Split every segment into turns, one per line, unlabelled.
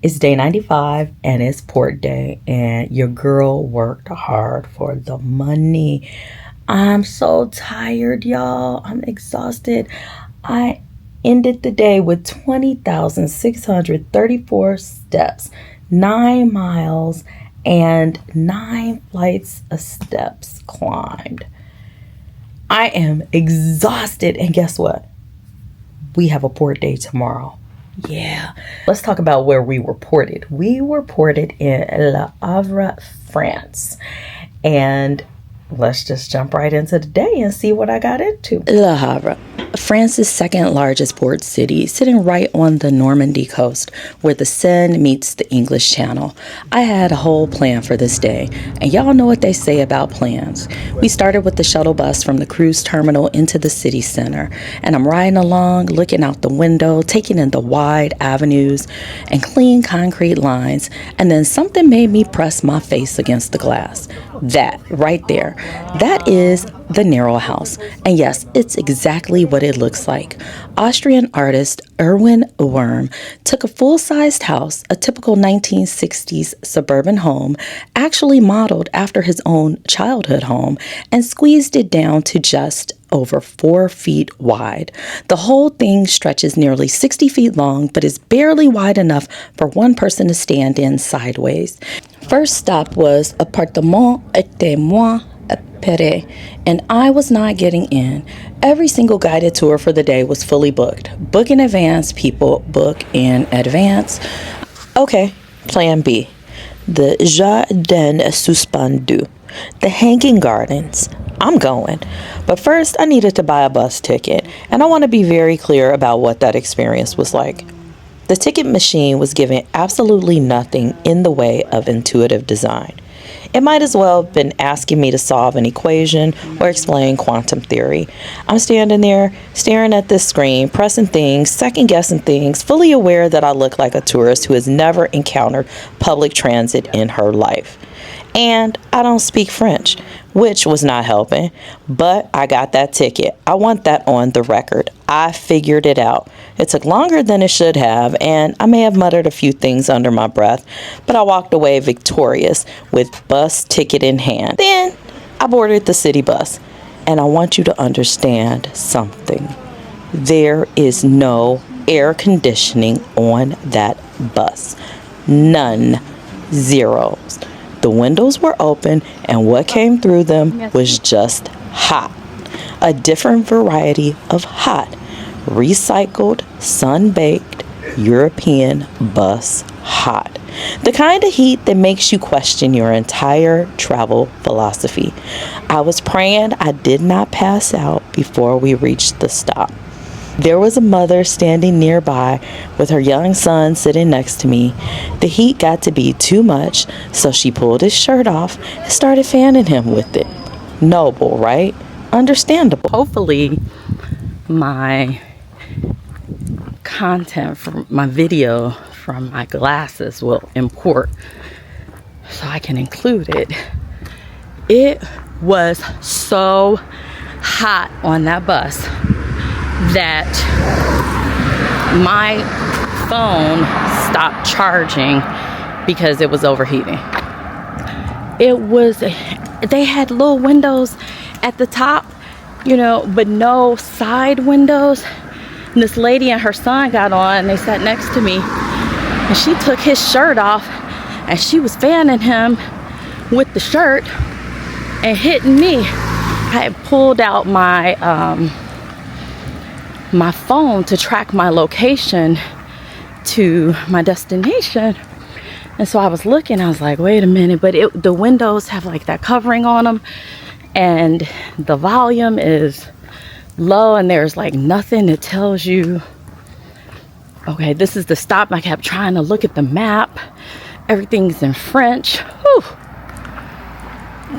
It's day 95 and it's port day, and your girl worked hard for the money. I'm so tired, y'all. I'm exhausted. I ended the day with 20,634 steps, 9 miles, and 9 flights of steps climbed. I am exhausted, and guess what? We have a port day tomorrow. Yeah. Let's talk about where we were ported. We were ported in Havre, France. And let's just jump right into the day and see what I got into. Le Havre, France's second largest port city, sitting right on the Normandy coast where the Seine meets the English Channel. I had a whole plan for this day, and y'all know what they say about plans. We started with the shuttle bus from the cruise terminal into the city center, and I'm riding along, looking out the window, taking in the wide avenues and clean concrete lines, and then something made me press my face against the glass. That right there, that is the Narrow House. And yes, it's exactly what it looks like. Austrian artist Erwin Wurm took a full-sized house, a typical 1960s suburban home, actually modeled after his own childhood home, and squeezed it down to just over 4 feet wide. The whole thing stretches nearly 60 feet long, but is barely wide enough for one person to stand in sideways. First stop was Appartement Perret, and I was not getting in. Every single guided tour for the day was fully booked. Book in advance, people, book in advance. Okay, plan B. The Jardin Suspendu, the Hanging Gardens. I'm going. But first, I needed to buy a bus ticket, and I want to be very clear about what that experience was like. The ticket machine was giving absolutely nothing in the way of intuitive design. It might as well have been asking me to solve an equation or explain quantum theory. I'm standing there, staring at this screen, pressing things, second-guessing things, fully aware that I look like a tourist who has never encountered public transit in her life. And I don't speak French, which was not helping, but I got that ticket. I want that on the record. I figured it out. It took longer than it should have, and I may have muttered a few things under my breath, but I walked away victorious with bus ticket in hand. Then I boarded the city bus, and I want you to understand something. There is no air conditioning on that bus. None. Zeros. The windows were open, and what came through them was just hot. A different variety of hot. Recycled, sun-baked, European bus hot. The kind of heat that makes you question your entire travel philosophy. I was praying I did not pass out before we reached the stop. There was a mother standing nearby with her young son sitting next to me. The heat got to be too much, so she pulled his shirt off and started fanning him with it. Noble, right? Understandable. Hopefully, my content from my video from my glasses will import so I can include it. It was so hot on that bus that my phone stopped charging because it was overheating. They had little windows at the top, but no side windows. And this lady and her son got on, and they sat next to me, and she took his shirt off, and she was fanning him with the shirt and hitting me. I had pulled out my phone to track my location to my destination, and so I was looking. I was like, wait a minute, but the windows have like that covering on them, and the volume is low, and there's like nothing that tells you, okay, this is the stop. I kept trying to look at the map. Everything's in French. Whew.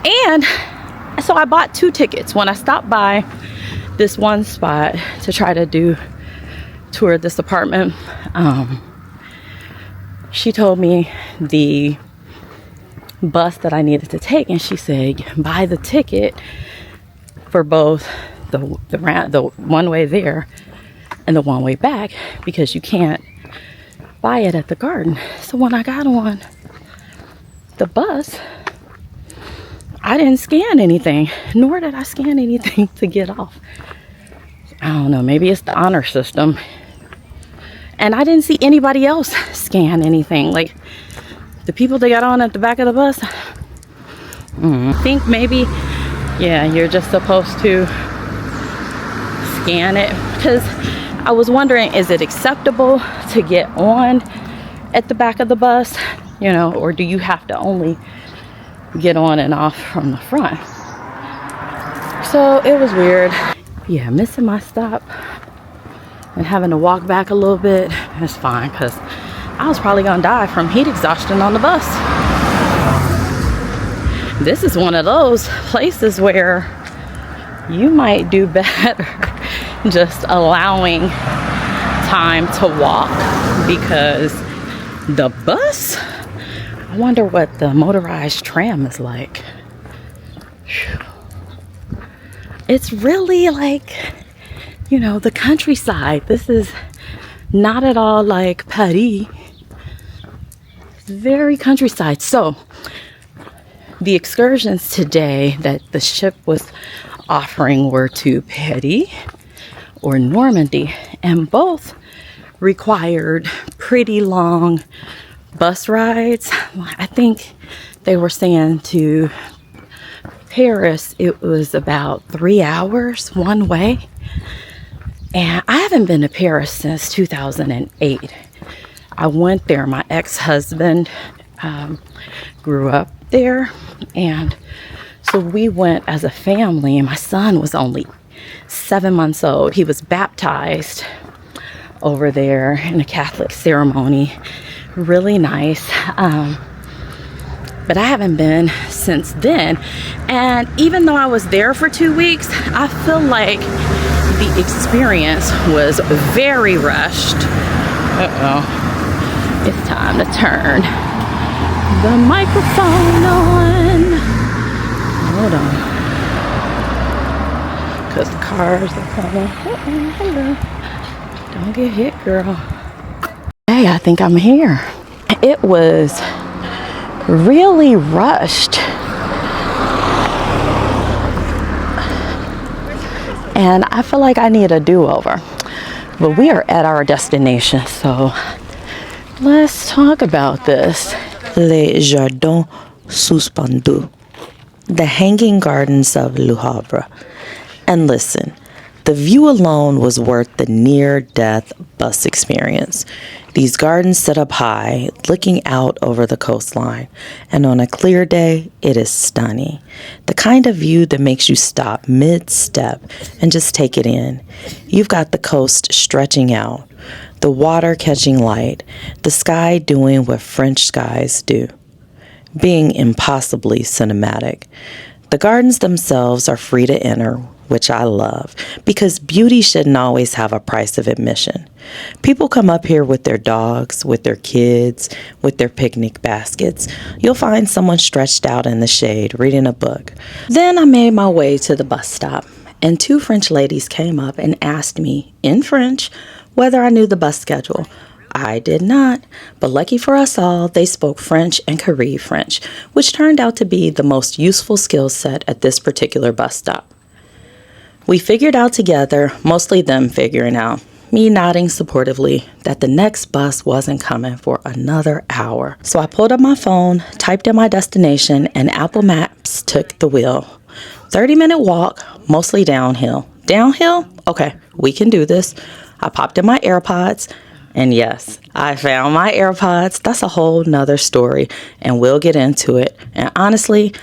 And so I bought 2 tickets. When I stopped by this one spot to try to tour this apartment, she told me the bus that I needed to take, and she said buy the ticket for both the one way there and the one way back, because you can't buy it at the garden. So when I got on the bus, I didn't scan anything, nor did I scan anything to get off. I don't know, maybe it's the honor system. And I didn't see anybody else scan anything. Like the people that got on at the back of the bus, I think maybe, yeah, you're just supposed to scan it. Because I was wondering, is it acceptable to get on at the back of the bus, you know, or do you have to only get on and off from the front? So it was weird. Yeah, missing my stop and having to walk back a little bit is fine, because I was probably gonna die from heat exhaustion on the bus. This is one of those places where you might do better just allowing time to walk, because the bus, I wonder what the motorized tram is like. It's really like, you know, the countryside. This is not at all like Paris. It's very countryside. So the excursions today that the ship was offering were to Perret or Normandy, and both required pretty long bus rides. I think they were saying to Paris it was about 3 hours one way, and I haven't been to Paris since 2008. I went there. My ex-husband grew up there, and so we went as a family, and my son was only 7 months old. He was baptized over there in a Catholic ceremony. Really nice. But I haven't been since then. And even though I was there for 2 weeks, I feel like the experience was very rushed. It's time to turn the microphone on. Hold on. Because the cars are coming. Hello. Don't get hit, girl. Hey, I think I'm here. It was really rushed. And I feel like I need a do-over. But we are at our destination, so let's talk about this. Les Jardins Suspendus, the hanging gardens of Le Havre. And listen, the view alone was worth the near-death bus experience. These gardens sit up high, looking out over the coastline, and on a clear day, it is stunning. The kind of view that makes you stop mid-step and just take it in. You've got the coast stretching out, the water catching light, the sky doing what French skies do, being impossibly cinematic. The gardens themselves are free to enter, which I love, because beauty shouldn't always have a price of admission. People come up here with their dogs, with their kids, with their picnic baskets. You'll find someone stretched out in the shade reading a book. Then I made my way to the bus stop, and 2 French ladies came up and asked me, in French, whether I knew the bus schedule. I did not, but lucky for us all, they spoke French and could read French, which turned out to be the most useful skill set at this particular bus stop. We figured out together, mostly them figuring out, me nodding supportively, that the next bus wasn't coming for another hour. So I pulled up my phone, typed in my destination, and Apple Maps took the wheel. 30-minute walk, mostly downhill. Downhill? Okay, we can do this. I popped in my AirPods, and yes, I found my AirPods. That's a whole nother story, and we'll get into it. And honestly,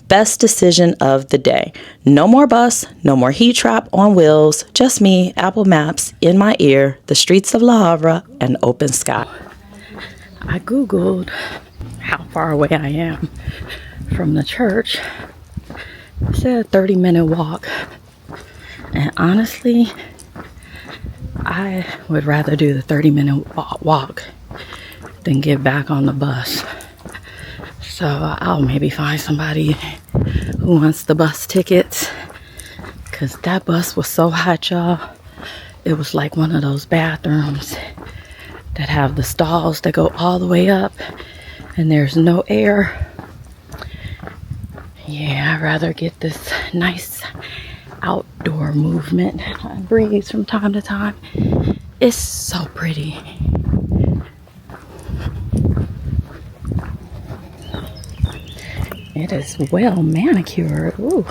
best decision of the day. No more bus, no more heat trap on wheels, just me, Apple Maps in my ear, the streets of Le Havre, and open sky. I Googled how far away I am from the church. It said a 30-minute walk. And honestly, I would rather do the 30-minute walk than get back on the bus. So I'll maybe find somebody who wants the bus tickets, because that bus was so hot, y'all. It was like one of those bathrooms that have the stalls that go all the way up and there's no air. Yeah, I'd rather get this nice outdoor movement. I breeze from time to time. It's so pretty. It is well manicured. Ooh.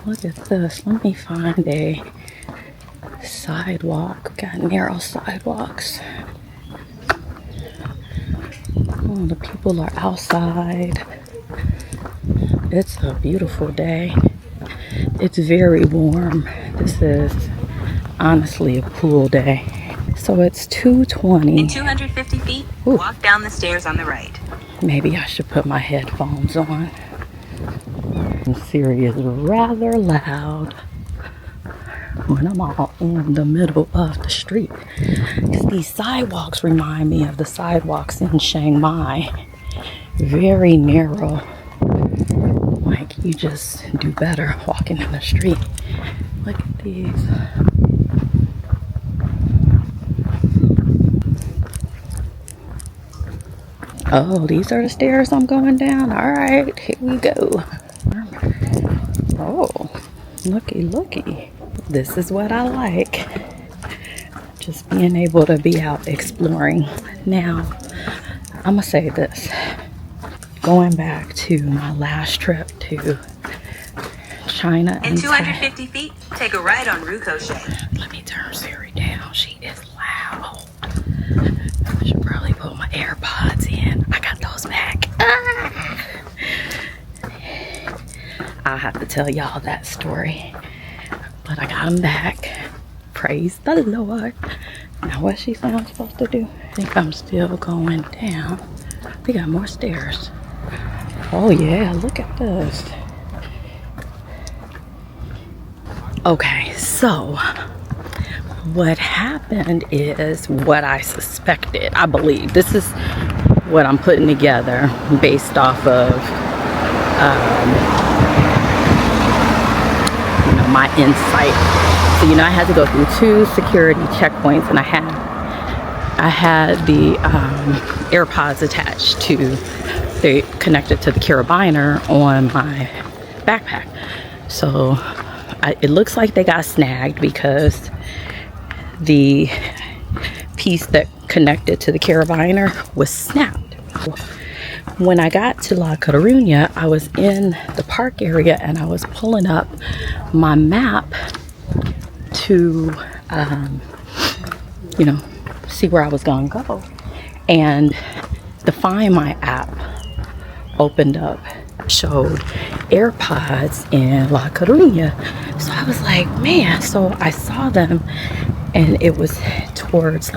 Look at this. Let me find a sidewalk. Got narrow sidewalks. Oh, the people are outside. It's a beautiful day. It's very warm. This is honestly a cool day. So it's 2:20.
In 250 feet,
Ooh.
walk down the stairs on the right.
Maybe I should put my headphones on. Siri is rather loud when I'm all in the middle of the street. These sidewalks remind me of the sidewalks in Chiang Mai. Very narrow. Like you just do better walking in the street. Look at these. Oh, these are the stairs I'm going down. All right, here we go. Oh, looky. This is what I like. Just being able to be out exploring. Now, I'm gonna say this. Going back to my last trip to China
In 250 feet, take a right on Rue Cochet.
Let me turn Siri down. She is loud. I should probably put my AirPods in. I got those back. I'll have to tell y'all that story. But I got them back. Praise the Lord. Now what's she saying I'm supposed to do? I think I'm still going down. We got more stairs. Oh yeah, look at this. Okay, so what happened is what I suspected. I believe this is what I'm putting together based off of my insight. So I had to go through 2 security checkpoints, and I had the AirPods attached to, they connected to the carabiner on my backpack. So it looks like they got snagged because the piece that connected to the carabiner was snapped. When I got to La Coruña, I was in the park area and I was pulling up my map to, see where I was gonna go. And the Find My app opened up, showed AirPods in La Coruña. So I was like, man, so I saw them and it was towards,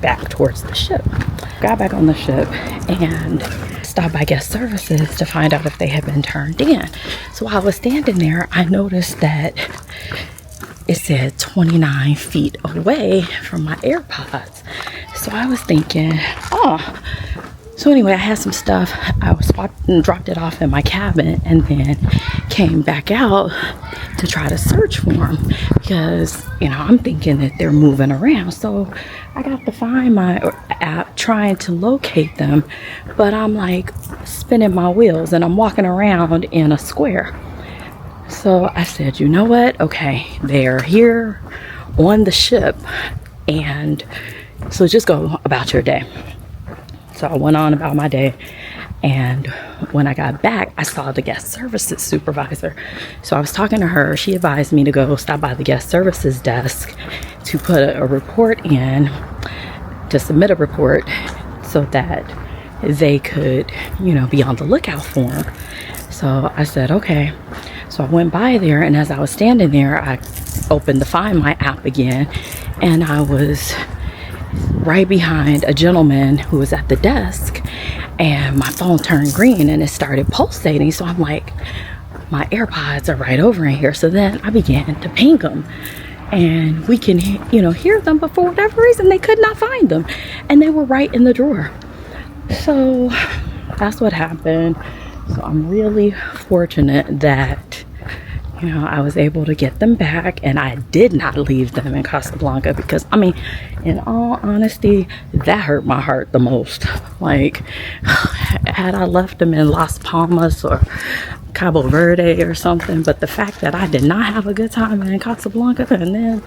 back towards the ship. Got back on the ship and stopped by guest services to find out if they had been turned in. So while I was standing there, I noticed that it said 29 feet away from my AirPods. So I was thinking, oh. So anyway, I had some stuff. I was swapped and dropped it off in my cabin and then came back out to try to search for them because, I'm thinking that they're moving around. So I got to Find My app trying to locate them, but I'm like spinning my wheels and I'm walking around in a square. So I said, you know what? Okay, they're here on the ship, and so just go about your day. So I went on about my day, and when I got back, I saw the guest services supervisor. So I was talking to her. She advised me to go stop by the guest services desk to put a report in, to submit a report so that they could, be on the lookout for them. So I said, okay. So I went by there, and as I was standing there, I opened the Find My app again, and I was right behind a gentleman who was at the desk, and my phone turned green and it started pulsating. So I'm like, my AirPods are right over in here. So then I began to ping them, and we can hear them, but for whatever reason they could not find them, and they were right in the drawer. So that's what happened. So I'm really fortunate that you know, I was able to get them back, and I did not leave them in Casablanca because, I mean, in all honesty, that hurt my heart the most. Like, had I left them in Las Palmas or Cabo Verde or something, but the fact that I did not have a good time in Casablanca and then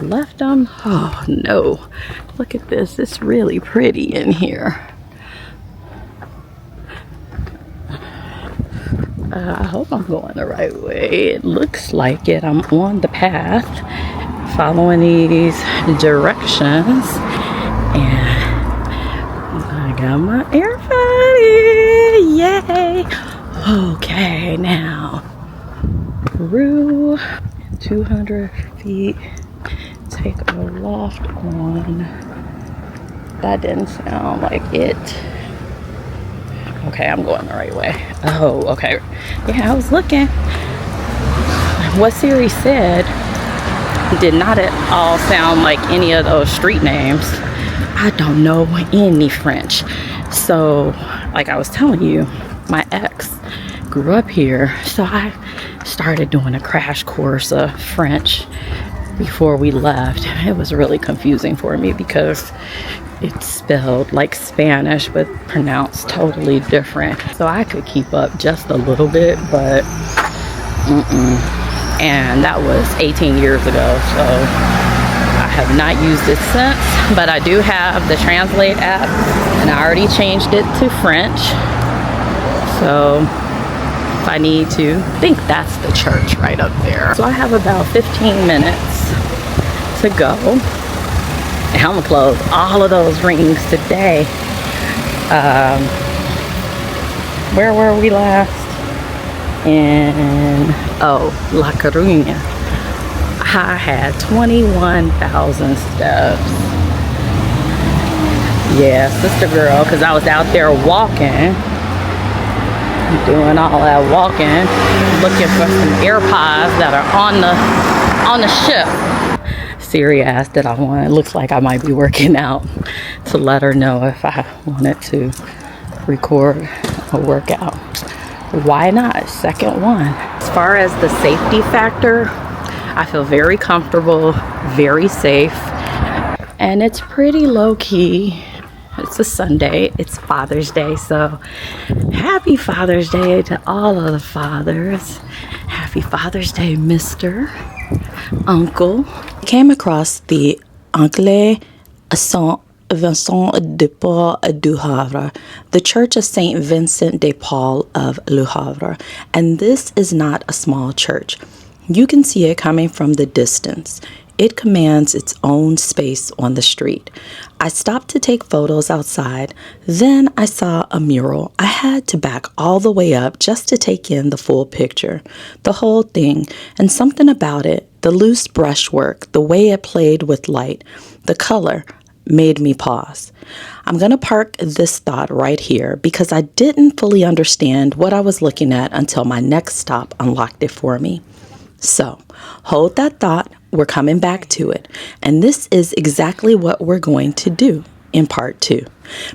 left them, oh no. Look at this, it's really pretty in here. I hope I'm going the right way. It looks like it. I'm on the path, following these directions, and I got my AirPods. Yay! Okay, now Rue, 200 feet. Take a loft on. That didn't sound like it. Okay, I'm going the right way. Oh, okay. Yeah, I was looking. What Siri said did not at all sound like any of those street names. I don't know any French. So, like I was telling you, my ex grew up here. So I started doing a crash course of French before we left. It was really confusing for me because it's spelled like Spanish but pronounced totally different. So I could keep up just a little bit, but and that was 18 years ago, so I have not used it since. But I do have the Translate app, and I already changed it to French. So if I need to, I think that's the church right up there. So I have about 15 minutes to go. And I'm gonna close all of those rings today. Where were we last? In, La Coruña. I had 21,000 steps. Yeah, sister girl, because I was out there walking, doing all that walking, looking for some AirPods that are on the ship. Siri asked that I want. It looks like I might be working out, to let her know if I wanted to record a workout. Why not? Second one. As far as the safety factor, I feel very comfortable, very safe, and it's pretty low key. It's a Sunday. It's Father's Day, so happy Father's Day to all of the fathers. Happy Father's Day, Mr. Uncle. I came across the Anglais Saint Vincent de Paul du Havre, the Church of Saint Vincent de Paul of Le Havre, and this is not a small church. You can see it coming from the distance. It commands its own space on the street. I stopped to take photos outside. Then I saw a mural. I had to back all the way up just to take in the full picture, the whole thing, and something about it, the loose brushwork, the way it played with light, the color, made me pause. I'm going to park this thought right here because I didn't fully understand what I was looking at until my next stop unlocked it for me. So, hold that thought. We're coming back to it. And this is exactly what we're going to do in part 2.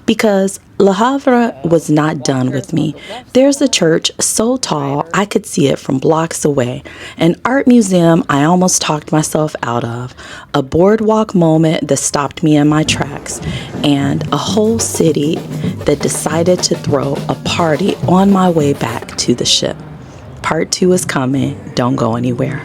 Because Le Havre was not done with me. There's a church so tall I could see it from blocks away. An art museum I almost talked myself out of. A boardwalk moment that stopped me in my tracks. And a whole city that decided to throw a party on my way back to the ship. Part 2 is coming. Don't go anywhere.